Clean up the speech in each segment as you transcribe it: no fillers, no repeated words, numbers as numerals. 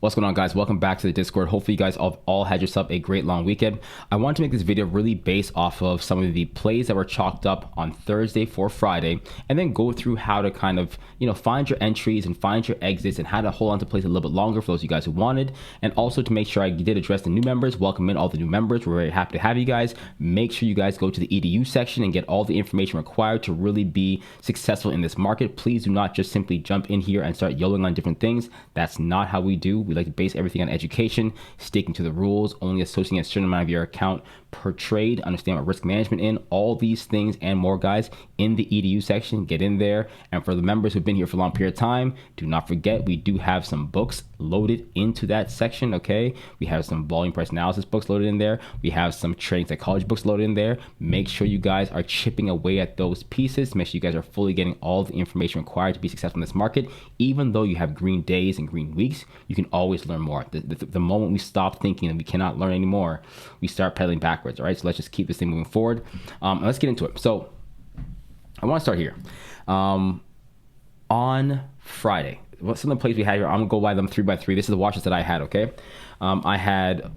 What's going on, guys? Welcome back to the Discord. Hopefully you guys all had yourself a great long weekend. I want to make this video really based off of some of the plays that were chalked up on Thursday for Friday, and then go through how to kind of, find your entries and find your exits and how to hold on to plays a little bit longer for those of you guys who wanted. And also to make sure I did address the new members, welcome in all the new members. We're very happy to have you guys. Make sure you guys go to the EDU section and get all the information required to really be successful in this market. Please do not just simply jump in here and start yelling on different things. That's not how we do. We like to base everything on education, sticking to the rules, only associating a certain amount of your account per trade, understand what risk management in, all these things and more, guys, in the EDU section. Get in there. And for the members who've been here for a long period of time, do not forget, we do have some books loaded into that section, okay? We have some volume price analysis books loaded in there. We have some trading psychology books loaded in there. Make sure you guys are chipping away at those pieces. Make sure you guys are fully getting all the information required to be successful in this market. Even though you have green days and green weeks, you can always learn more. The moment we stop thinking that we cannot learn anymore, we start pedaling backwards. All right, so let's just keep this thing moving forward. Let's get into it. So I want to start here. On Friday, what some of the plays we had here, I'm gonna go by them 3 by 3. This is the watches that I had. Okay, I had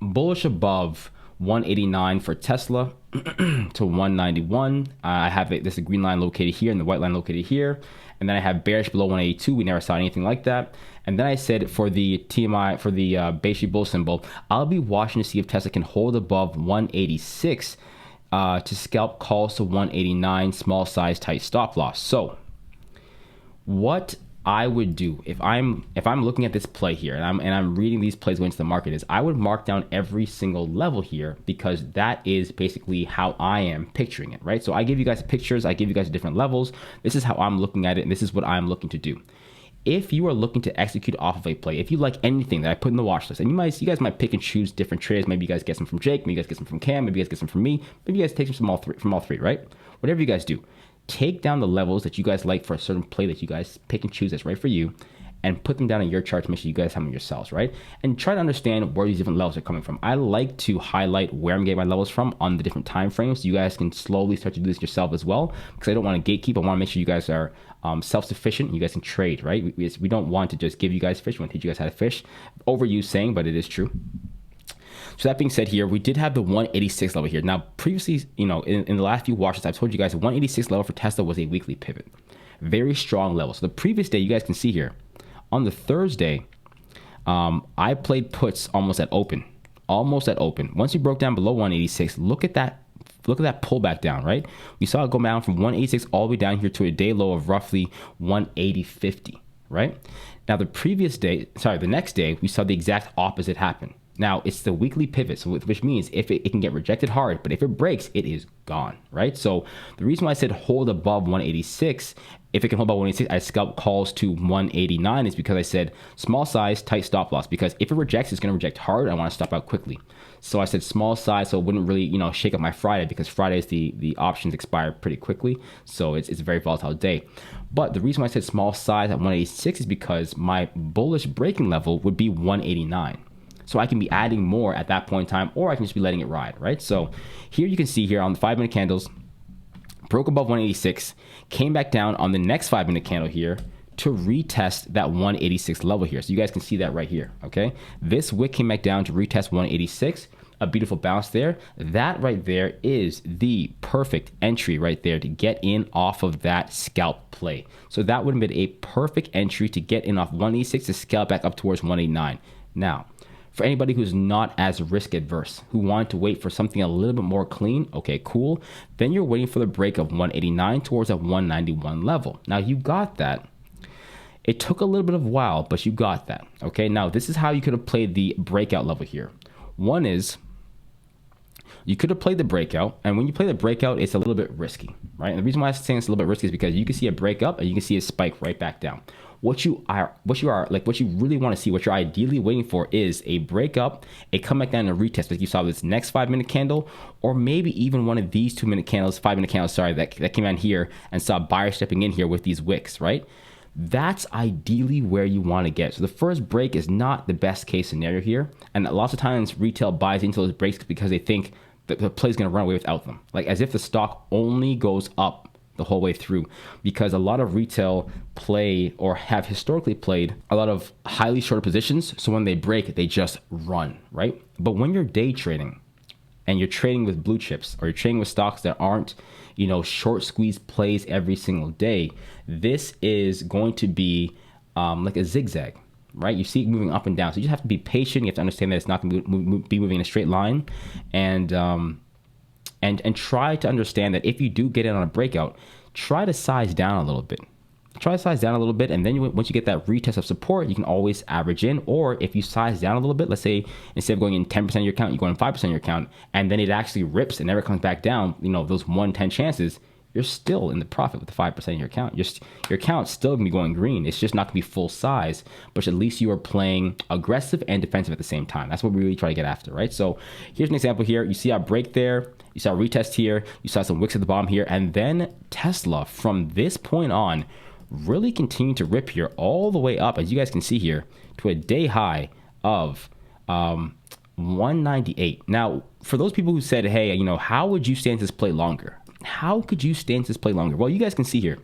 bullish above 189 for Tesla to 191. I have this a green line located here and the white line located here. And then I have bearish below 182. We never saw anything like that. And then I said for the TMI, for the Beishi bull symbol, I'll be watching to see if Tesla can hold above 186 to scalp calls to 189, small size, tight stop loss. So what I would do if I'm looking at this play here and I'm reading these plays going into the market is I would mark down every single level here, because that is basically how I am picturing it, right? So I give you guys pictures, I give you guys different levels. This is how I'm looking at it, and this is what I'm looking to do. If you are looking to execute off of a play, if you like anything that I put in the watch list, and you guys might pick and choose different trades. Maybe you guys get some from Jake, maybe you guys get some from Cam, maybe you guys get some from me, maybe you guys take some from all three, right? Whatever you guys do, take down the levels that you guys like for a certain play that you guys pick and choose that's right for you, and put them down in your chart to make sure you guys have them yourselves, right? And try to understand where these different levels are coming from. I like to highlight where I'm getting my levels from on the different time frames, so you guys can slowly start to do this yourself as well, because I don't want to gatekeep. I want to make sure you guys are self-sufficient. You guys can trade, right? We don't want to just give you guys fish. We want to teach you guys how to fish. Overused saying, but it is true. So that being said, here we did have the 186 level here. Now, previously, in the last few watches, I've told you guys the 186 level for Tesla was a weekly pivot, very strong level. So the previous day, you guys can see here on the Thursday, I played puts almost at open. Once we broke down below 186, look at that pullback down, right? We saw it go down from 186 all the way down here to a day low of roughly 180.50, right? Now the next day, we saw the exact opposite happen. Now, it's the weekly pivot, so which means if it can get rejected hard, but if it breaks, it is gone, right? So the reason why I said hold above 186, if it can hold above 186, I scalp calls to 189 is because I said small size, tight stop loss, because if it rejects, it's going to reject hard. I want to stop out quickly. So I said small size, so it wouldn't really, shake up my Friday, because Fridays the options expire pretty quickly. So it's a very volatile day. But the reason why I said small size at 186 is because my bullish breaking level would be 189. So I can be adding more at that point in time, or I can just be letting it ride, right? So here you can see here on the 5-minute candles, broke above 186, came back down on the next 5-minute candle here to retest that 186 level here. So you guys can see that right here, okay? This wick came back down to retest 186, a beautiful bounce there. That right there is the perfect entry right there to get in off of that scalp play. So that would have been a perfect entry to get in off 186 to scalp back up towards 189. Now, for anybody who's not as risk adverse, who wanted to wait for something a little bit more clean, okay, cool. Then you're waiting for the break of 189 towards that 191 level. Now you got that. It took a little bit of a while, but you got that. Okay, now this is how you could have played the breakout level here. One is, you could have played the breakout, and when you play the breakout, it's a little bit risky, right? And the reason why I'm saying it's a little bit risky is because you can see a break up and you can see a spike right back down. What you really want to see, what you're ideally waiting for is a breakup, a comeback down and a retest, like you saw this next 5-minute candle, or maybe even one of these 5-minute candles, that came out here and saw buyers stepping in here with these wicks, right? That's ideally where you want to get. So the first break is not the best case scenario here. And lots of times retail buys into those breaks because they think that the play is going to run away without them. Like as if the stock only goes up the whole way through, because a lot of retail play or have historically played a lot of highly short positions. So when they break, they just run, right? But when you're day trading and you're trading with blue chips, or you're trading with stocks that aren't, short squeeze plays every single day, this is going to be like a zigzag, right? You see it moving up and down. So you just have to be patient. You have to understand that it's not going to be moving in a straight line, and try to understand that if you do get in on a breakout, try to size down a little bit. And then once you get that retest of support, you can always average in. Or if you size down a little bit, let's say instead of going in 10% of your account, you go in 5% of your account, and then it actually rips and never comes back down, those 1-10 chances, you're still in the profit with the 5% of your account. Your account's still gonna be going green. It's just not gonna be full size, but at least you are playing aggressive and defensive at the same time. That's what we really try to get after, right? So here's an example here. You see our break there, you saw a retest here, you saw some wicks at the bottom here, and then Tesla from this point on really continued to rip here all the way up, as you guys can see here, to a day high of 198. Now, for those people who said, hey, how would you stand this play longer? How could you stand this play longer? Well, you guys can see here,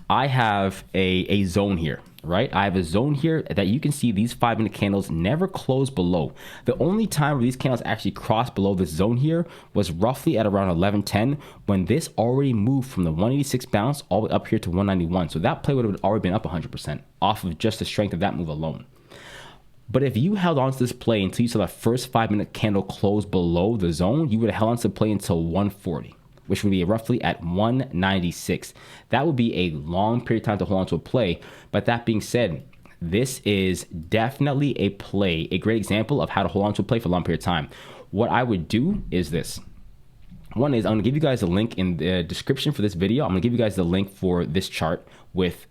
I have a zone here, right? I have a zone here that you can see these 5-minute candles never close below. The only time where these candles actually crossed below this zone here was roughly at around 11:10, when this already moved from the 186 bounce all the way up here to 191. So that play would have already been up 100% off of just the strength of that move alone. But if you held on to this play until you saw the first 5-minute candle close below the zone, you would have held on to the play until 140, which would be roughly at 196. That would be a long period of time to hold on to a play. But that being said, this is definitely a play, a great example of how to hold on to a play for a long period of time. What I would do is this. One is I'm going to give you guys a link in the description for this video. I'm going to give you guys the link for this chart with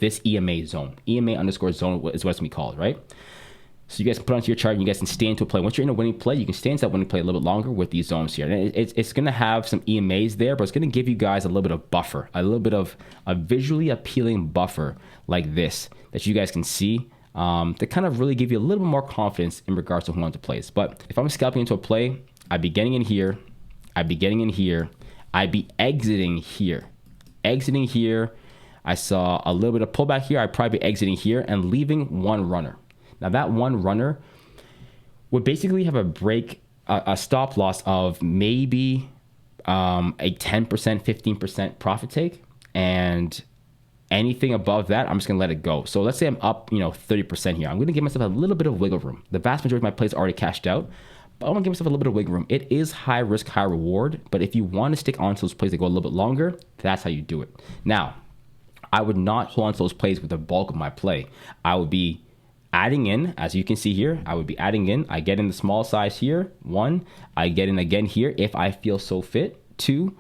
this EMA zone. EMA underscore zone is what it's going to be called, right? So you guys can put onto your chart and you guys can stay into a play. Once you're in a winning play, you can stay into that winning play a little bit longer with these zones here. And it's going to have some EMAs there, but it's going to give you guys a little bit of buffer, a little bit of a visually appealing buffer like this that you guys can see to kind of really give you a little bit more confidence in regards to holding on to plays. But if I'm scalping into a play, I'd be getting in here, I'd be getting in here, I'd be exiting here. Exiting here, I saw a little bit of pullback here, I'd probably be exiting here and leaving one runner. Now that one runner would basically have a break, a stop loss of maybe a 10%, 15% profit take, and anything above that, I'm just gonna let it go. So let's say I'm up, 30% here. I'm gonna give myself a little bit of wiggle room. The vast majority of my plays are already cashed out, but I want to give myself a little bit of wiggle room. It is high risk, high reward, but if you want to stick onto those plays that go a little bit longer, that's how you do it. Now, I would not hold on to those plays with the bulk of my play. I would be adding in, as you can see here, I would be adding in. I get in the small size here, 1. I get in again here if I feel so fit, 2.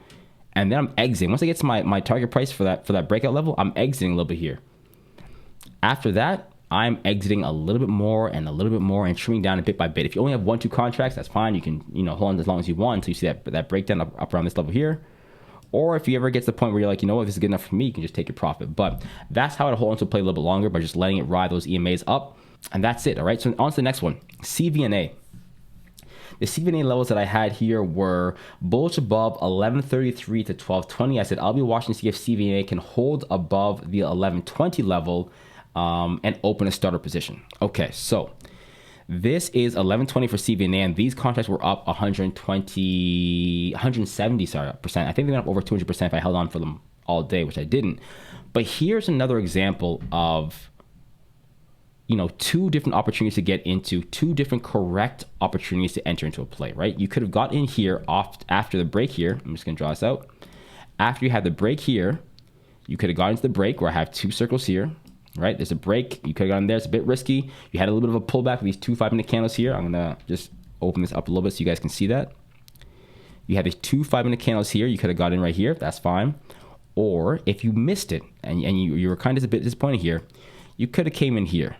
And then I'm exiting. Once I get to my target price for that breakout level, I'm exiting a little bit here. After that, I'm exiting a little bit more and trimming down a bit by bit. If you only have 1-2 contracts, that's fine. You can hold on as long as you want until you see that breakdown up around this level here. Or if you ever get to the point where you're like, what, this is good enough for me, you can just take your profit. But that's how I'd hold on to play a little bit longer by just letting it ride those EMAs up. And that's it, all right? So on to the next one, CVNA. The CVNA levels that I had here were bullish above 1133 to 1220. I said I'll be watching to see if CVNA can hold above the 1120 level and open a starter position. Okay, so this is 1120 for CVNA, and these contracts were up 170%. I think they went up over 200% if I held on for them all day, which I didn't. But here's another example of 2 different opportunities to get into, 2 different correct opportunities to enter into a play, right? You could have got in here after the break here. I'm just going to draw this out. After you had the break here, you could have got into the break where I have 2 circles here, right? There's a break. You could have gotten there. It's a bit risky. You had a little bit of a pullback with these 2 5-minute candles here. I'm going to just open this up a little bit so you guys can see that. You had these 2 5-minute candles here. You could have got in right here. That's fine. Or if you missed it and you were kind of a bit disappointed here, you could have came in here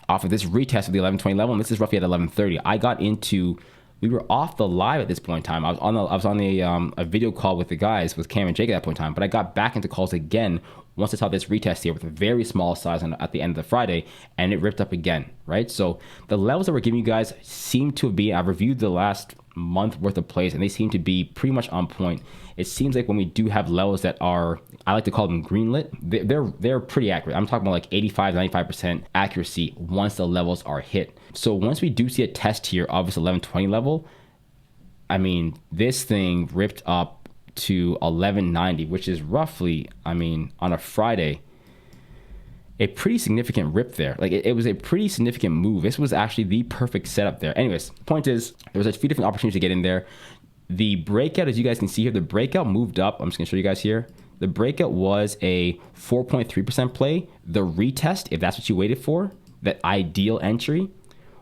off of this retest of the 1120 level, and this is roughly at 1130. I got into, we were off the live at this point in time. I was on a video call with the guys, with Cam and Jake at that point in time, but I got back into calls again once I saw this retest here with a very small size at the end of the Friday, and it ripped up again, right? So the levels that we're giving you guys seem to be, I've reviewed the last month worth of plays, and they seem to be pretty much on point. It seems like when we do have levels that are, I like to call them greenlit, they're pretty accurate. I'm talking about like 85, 95% accuracy once the levels are hit. So once we do see a test here of this 1120 level, I mean, this thing ripped up to 1190, which is roughly, I mean, on a Friday, a pretty significant rip there. Like it was a pretty significant move. This was actually the perfect setup there. Anyways, point is, there was a few different opportunities to get in there. The breakout, as you guys can see here, the breakout moved up. I'm just gonna show you guys here. The breakout was a 4.3% play. The retest, if that's what you waited for, that ideal entry,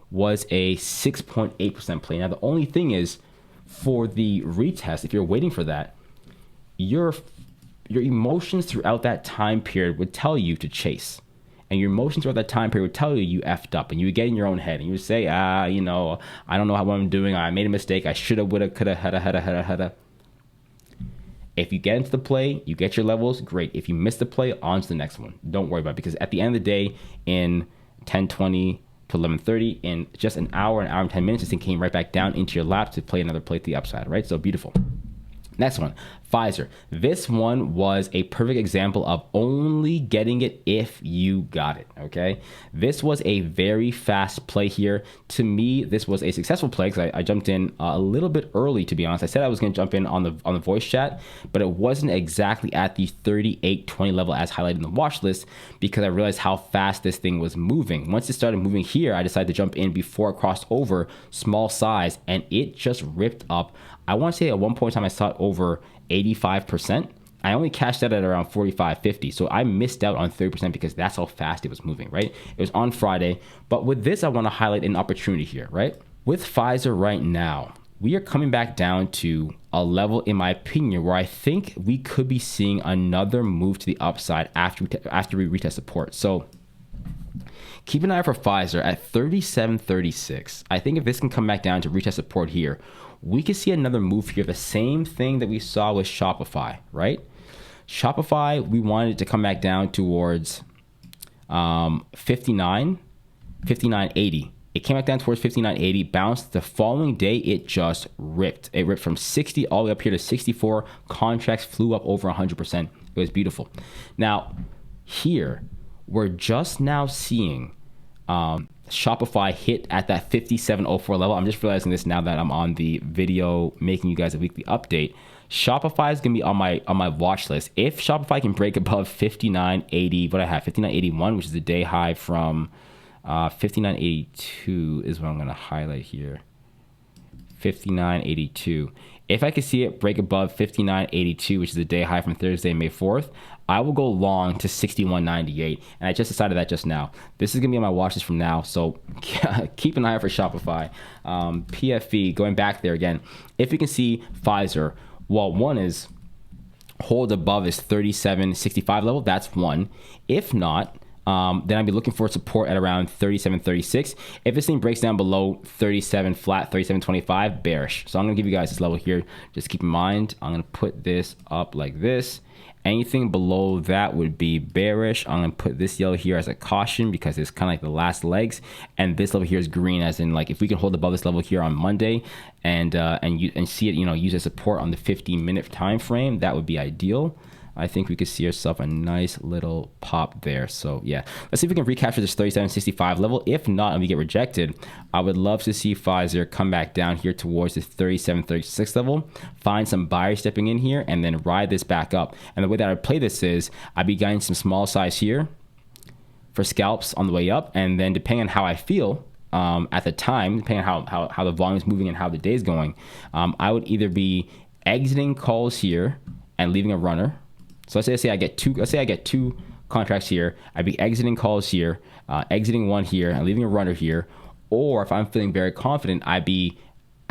was a 6.8% play. Now, the only thing is, for the retest, if you're waiting for that, your emotions throughout that time period would tell you to chase. And your emotions throughout that time period would tell you effed up, and you would get in your own head and you would say, you know, I don't know what I'm doing. I made a mistake. I shoulda, woulda, coulda, had. If you get into the play, you get your levels, great. If you miss the play, on to the next one. Don't worry about it, because at the end of the day, in 10:20 to 11:30, in just an hour and 10 minutes, this thing came right back down into your lap to play another play to the upside, right? So beautiful. Next one, Pfizer. This one was a perfect example of only getting it if you got it, okay? This was a very fast play here. To me, this was a successful play because I jumped in a little bit early, to be honest. I said I was going to jump in on the voice chat, but it wasn't exactly at the 38.20 level as highlighted in the watch list, because I realized how fast this thing was moving. Once it started moving here, I decided to jump in before it crossed over small size, and it just ripped up. I want to say at one point in time I saw it over 85%. I only cashed that at around 45, 50. So I missed out on 30% because that's how fast it was moving, right? It was on Friday. But with this, I want to highlight an opportunity here, right? With Pfizer right now, we are coming back down to a level, in my opinion, where I think we could be seeing another move to the upside after we retest support. So keep an eye out for Pfizer at 37.36. I think if this can come back down to retest support here, we could see another move here, the same thing that we saw with Shopify, right? Shopify, we wanted it to come back down towards 59.80. It came back down towards 59.80, bounced. The following day, it just ripped. It ripped from 60 all the way up here to 64. Contracts flew up over 100%. It was beautiful. Now, here, we're just now seeing Shopify hit at that 57.04 level. I'm just realizing this now that I'm on the video making you guys a weekly update. Shopify is going to be on my watch list. If Shopify can break above 59.80, what I have, 59.81, which is the day high from 59.82 is what I'm going to highlight here. 59.82. If I can see it break above 59.82, which is the day high from Thursday, May 4th, I will go long to 61.98. And I just decided that just now. This is going to be on my watch list from now, so keep an eye out for Shopify. PFE, going back there again. If you can see Pfizer, well, one is hold above this 37.65 level. That's one. If not, then I'd be looking for support at around 37.36. If this thing breaks down below 37 flat, 37.25, bearish. So I'm going to give you guys this level here. Just keep in mind, I'm going to put this up like this. Anything below that would be bearish. I'm going to put this yellow here as a caution because it's kind of like the last legs. And this level here is green, as in like if we can hold above this level here on Monday and see it, use as support on the 15-minute time frame, that would be ideal. I think we could see ourselves a nice little pop there. So yeah, let's see if we can recapture this 37.65 level. If not, and we get rejected, I would love to see Pfizer come back down here towards the 37.36 level, find some buyers stepping in here, and then ride this back up. And the way that I play this is I'd be getting some small size here for scalps on the way up, and then depending on how I feel at the time, depending on how the volume is moving and how the day is going, I would either be exiting calls here and leaving a runner. So let's say I get two contracts here. I'd be exiting calls here, exiting one here, and leaving a runner here. Or if I'm feeling very confident, I'd be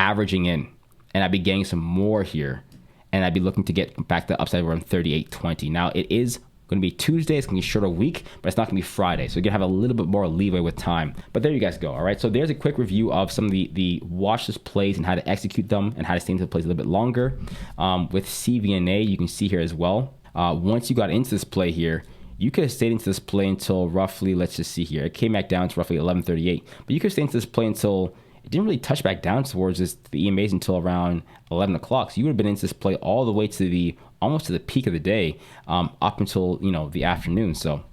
averaging in, and I'd be getting some more here, and I'd be looking to get back the upside around 38.20. Now it is going to be Tuesday. It's going to be a shorter week, but it's not going to be Friday. So you're going to have a little bit more leeway with time. But there you guys go. All right. So there's a quick review of some of the watch list plays and how to execute them and how to stay into the plays a little bit longer. With CVNA, you can see here as well. once you got into this play here, you could have stayed into this play until roughly, let's just see here, it came back down to roughly 11:38, but you could have stayed into this play until it didn't really touch back down towards the EMAs until around 11 o'clock. So you would have been into this play all the way to the almost to the peak of the day, up until, you know, the afternoon. So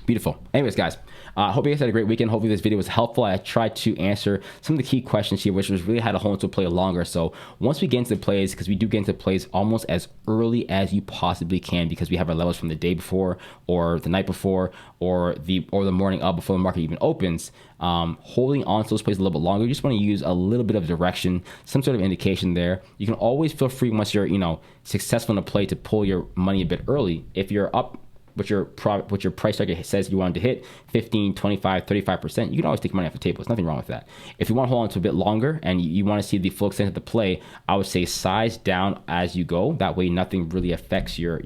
beautiful. Anyways, guys, hope you guys had a great weekend. Hopefully this video was helpful. I tried to answer some of the key questions here, which was really how to hold into a play longer. So once we get into the plays, because we do get into plays almost as early as you possibly can, because we have our levels from the day before or the night before or the morning of before the market even opens, holding on to those plays a little bit longer. You just want to use a little bit of direction, some sort of indication there. You can always feel free once you're, you know, successful in a play to pull your money a bit early. If you're up, what your price target says you wanted to hit, 15, 25, 35%, you can always take money off the table. There's nothing wrong with that. If you want to hold on to a bit longer and you want to see the full extent of the play, I would say size down as you go. That way nothing really affects your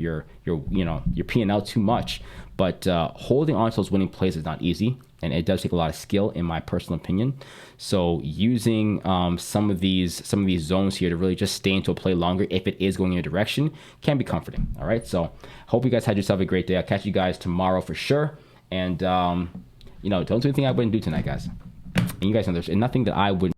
P&L too much. But holding on to those winning plays is not easy, and it does take a lot of skill, in my personal opinion. So using some of these zones here to really just stay into a play longer, if it is going in a direction, can be comforting. All right. So hope you guys had yourself a great day. I'll catch you guys tomorrow for sure. And you know, don't do anything I wouldn't do tonight, guys. And you guys know there's nothing that I wouldn't